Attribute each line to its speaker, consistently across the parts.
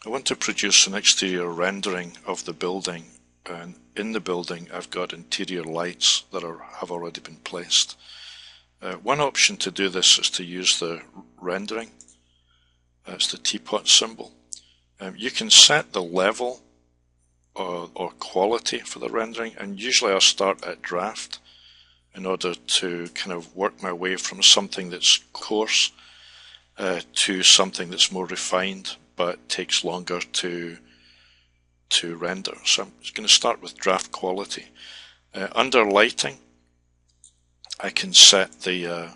Speaker 1: I want to produce an exterior rendering of the building, and in the building I've got interior lights that have already been placed. One option to do this is to use the rendering. It's the teapot symbol. You can set the level or quality for the rendering, and usually I'll start at draft in order to kind of work my way from something that's coarse to something that's more refined but takes longer to render. So I'm just going to start with draft quality. Under lighting, I can set the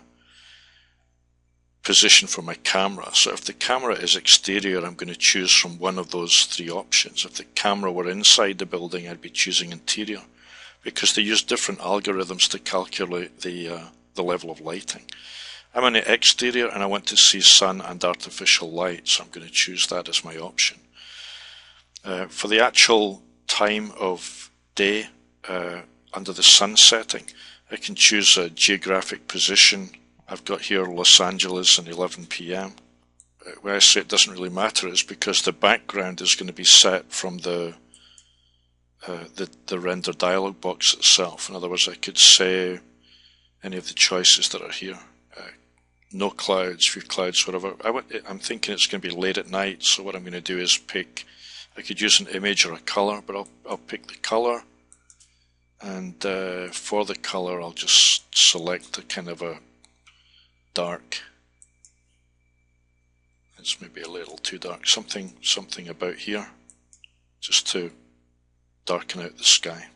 Speaker 1: position for my camera. So if the camera is exterior, I'm going to choose from one of those three options. If the camera were inside the building, I'd be choosing interior, because they use different algorithms to calculate the level of lighting. I'm on the exterior and I want to see sun and artificial light, so I'm going to choose that as my option. For the actual time of day under the sun setting, I can choose a geographic position. I've got here Los Angeles and 11 p.m. Where I say it doesn't really matter is because the background is going to be set from the render dialog box itself. In other words, I could say any of the choices that are here. No clouds, few clouds, whatever. I'm thinking it's going to be late at night, so what I'm going to do is pick, I could use an image or a color, but I'll pick the color, and for the color I'll just select a kind of a dark. It's maybe a little too dark, something about here, just to darken out the sky.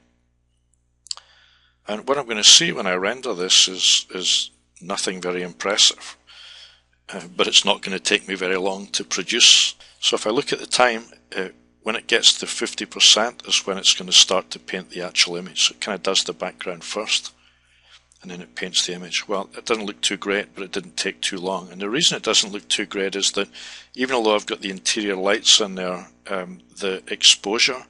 Speaker 1: And what I'm going to see when I render this is nothing very impressive, but it's not going to take me very long to produce. So if I look at the time, when it gets to 50% is when it's going to start to paint the actual image. So it kind of does the background first, and then it paints the image. Well, it doesn't look too great, but it didn't take too long. And the reason it doesn't look too great is that even though I've got the interior lights in there, the exposure,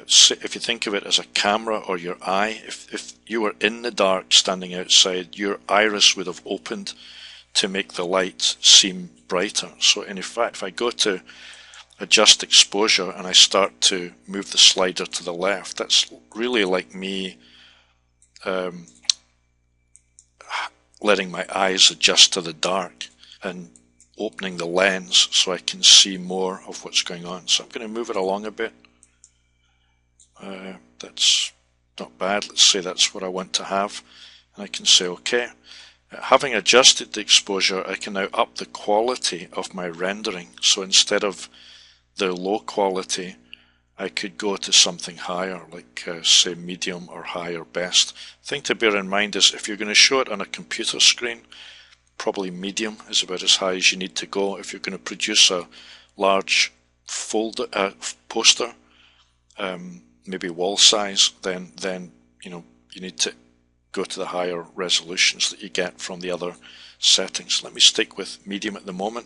Speaker 1: if you think of it as a camera or your eye, if you were in the dark standing outside, your iris would have opened to make the light seem brighter. So in fact, if I go to adjust exposure and I start to move the slider to the left, that's really like me letting my eyes adjust to the dark and opening the lens so I can see more of what's going on. So I'm going to move it along a bit. That's not bad. Let's say that's what I want to have, and I can say OK. Having adjusted the exposure, I can now up the quality of my rendering. So instead of the low quality, I could go to something higher, like say medium or high or best. Thing to bear in mind is if you're going to show it on a computer screen, probably medium is about as high as you need to go. If you're going to produce a large poster, maybe wall size, then you know you need to go to the higher resolutions that you get from the other settings. Let me stick with medium at the moment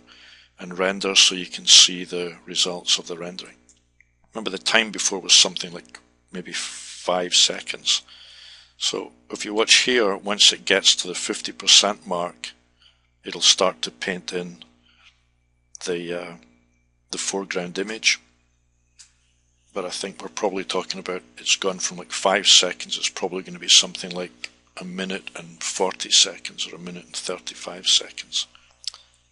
Speaker 1: and render so you can see the results of the rendering. Remember, the time before was something like maybe 5 seconds. So if you watch here, once it gets to the 50% mark, it'll start to paint in the foreground image. But I think we're probably talking about, it's gone from like 5 seconds, it's probably going to be something like 1 minute and 40 seconds or 1 minute and 35 seconds.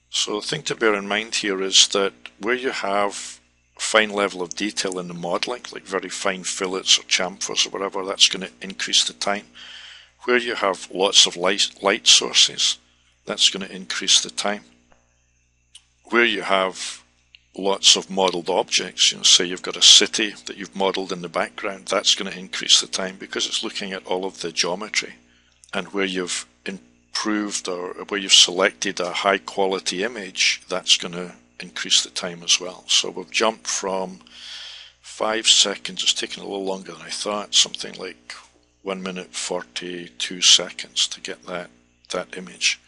Speaker 1: So the thing to bear in mind here is that where you have fine level of detail in the modeling, like very fine fillets or chamfers or whatever, that's going to increase the time. Where you have lots of light sources, that's going to increase the time. Where you have lots of modelled objects, say you've got a city that you've modelled in the background, that's going to increase the time because it's looking at all of the geometry. And where you've improved or where you've selected a high quality image, that's going to increase the time as well. So we've jumped from 5 seconds, it's taken a little longer than I thought, something like 1 minute 42 seconds to get that image.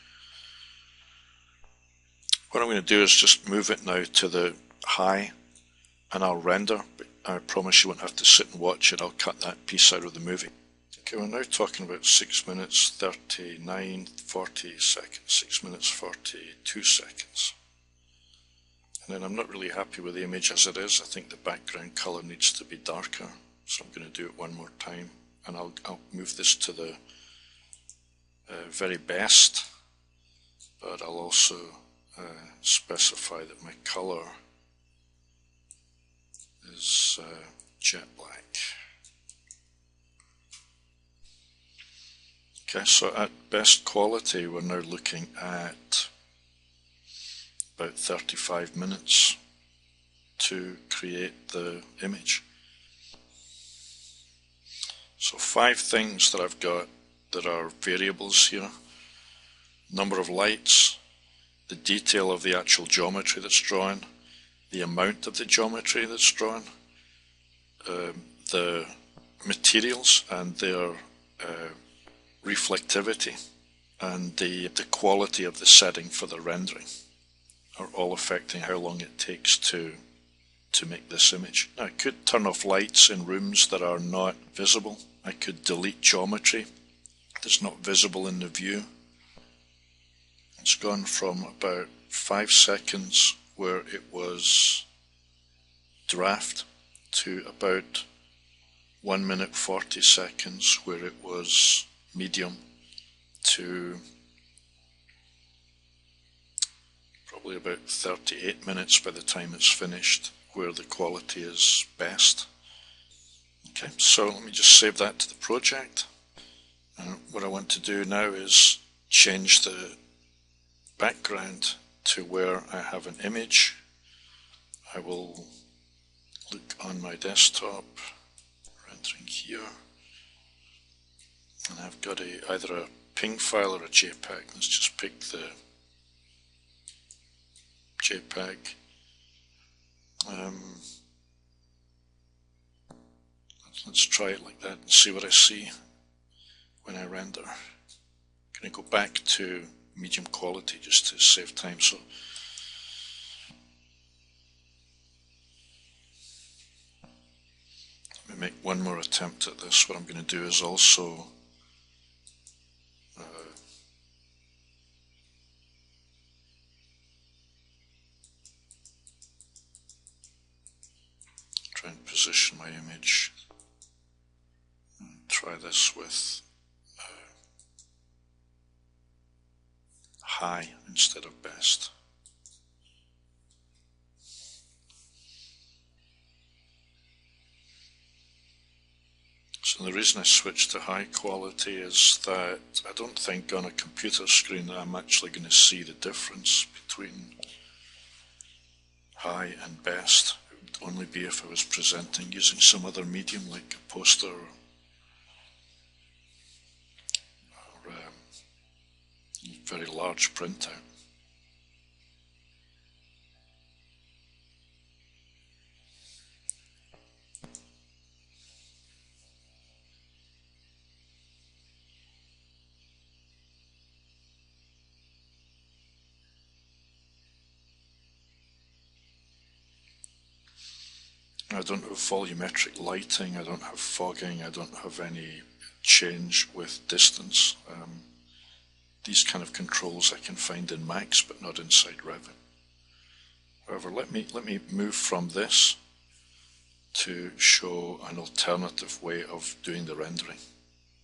Speaker 1: What I'm going to do is just move it now to the high and I'll render, but I promise you won't have to sit and watch it. I'll cut that piece out of the movie. Okay, we're now talking about 6 minutes 39, 40 seconds, 6 minutes 42 seconds. And then I'm not really happy with the image as it is. I think the background color needs to be darker. So I'm going to do it one more time. And I'll move this to the very best. But I'll also specify that my color is jet black. Okay, so at best quality we're now looking at about 35 minutes to create the image. So 5 things that I've got that are variables here: number of lights, the detail of the actual geometry that's drawn, the amount of the geometry that's drawn, the materials and their reflectivity, and the quality of the setting for the rendering are all affecting how long it takes to make this image. Now I could turn off lights in rooms that are not visible. I could delete geometry that's not visible in the view. It's gone from about 5 seconds where it was draft to about 1 minute 40 seconds where it was medium to probably about 38 minutes by the time it's finished where the quality is best. Okay, so let me just save that to the project. And what I want to do now is change the background to where I have an image. I will look on my desktop, rendering here, and I've got either a PNG file or a JPEG. Let's just pick the JPEG. Let's try it like that and see what I see when I render. I'm going to go back to medium quality just to save time. So let me make one more attempt at this. What I'm going to do is also try and position my image. Try this with high instead of best. So the reason I switched to high quality is that I don't think on a computer screen that I'm actually going to see the difference between high and best. It would only be if I was presenting using some other medium like a poster or very large printout. I don't have volumetric lighting, I don't have fogging, I don't have any change with distance. These kind of controls I can find in Max but not inside Revit. However, let me move from this to show an alternative way of doing the rendering.